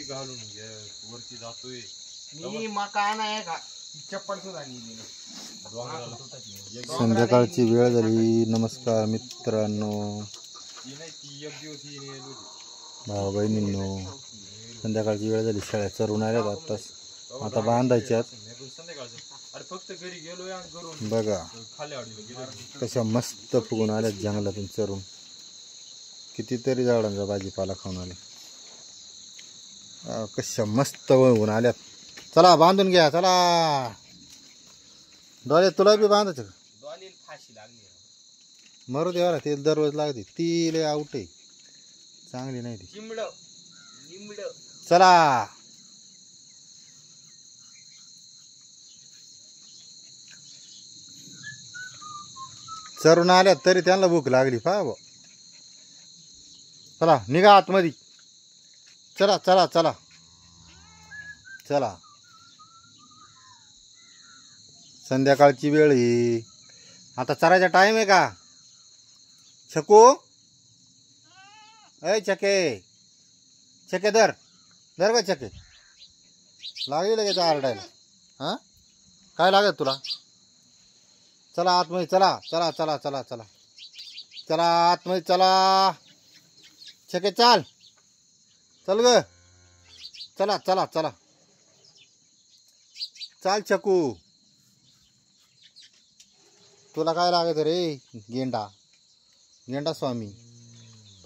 घालून घ्या वरती जातोय मी मकान आहे का चप्पल सुद्धा नाही. संध्याकाळची वेळ झाली. नमस्कार मित्रांनो, भाऊ बहिणींनो, संध्याकाळची वेळ झाली. शाळा चरून आल्यात आताच, आता बांधायच्यात. फक्त घरी गेलोय बघा कशा मस्त फुगून आल्यात जंगलातून चरून. कितीतरी झाडांचा भाजीपाला खाऊन आले. कशा मस्त वळून आल्यात. चला बांधून घ्या, चला. डोळे तुला बी बांधायचं का? फाशी लागली मरू देवा, ते दररोज लागते. ती लय आउट आहे, चांगली नाही ती. चला चरून आल्यात तरी त्यांना भूक लागली. पहा बा, चला निघा आतमध्ये. चला चला चला चला. संध्याकाळची वेळ ही, आता चरायचा टाइम आहे का? छकू, अय छके, छके धर धर का छके. लागली लगेच आरडायला. हा काय लागत तुला? चला आतमध्ये, चला चला चला चला चला चला आतमध्ये चला. छके चाल, चल ग, चला चला चला चाल छकू. तुला काय लागत रे? गेंडा, गेंडा स्वामी.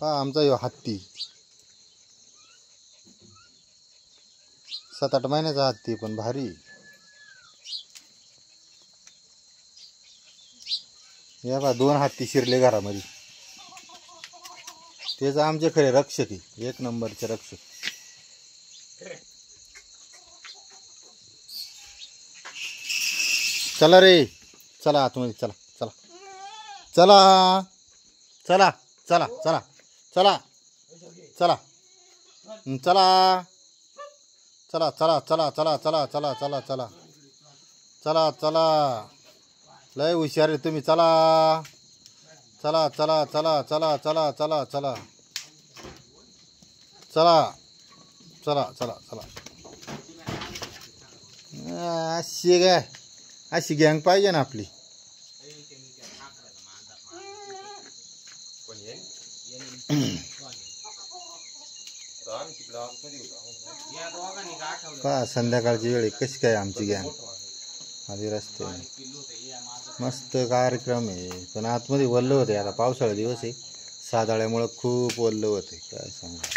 पहा आमचा यो हत्ती, 7-8 महिन्याचा हत्ती, पण भारी. या बा 2 हत्ती शिरले घरामध्ये. तेच आमचे खरे रक्षक आहे, 1 नंबरचे रक्षक. चला रे, चला आतमध्ये, चला चला चला चला चला चला चला चला चला चला चला चला चला चला चला चला चला चला. लय हुशार आहे तुम्ही. चला चला चला चला चला चला चला चला चला चला चला चला. अशी काय, अशी गँग पाहिजे ना आपली. पहा संध्याकाळची वेळ कशी काय आमची गँग आधी रस्ते. मस्त कार्यक्रम आहे, पण आतमध्ये वल्ल होते. आता पावसाळा दिवस आहे, सादळ्यामुळं खूप वल्ल होते. काय सांगा.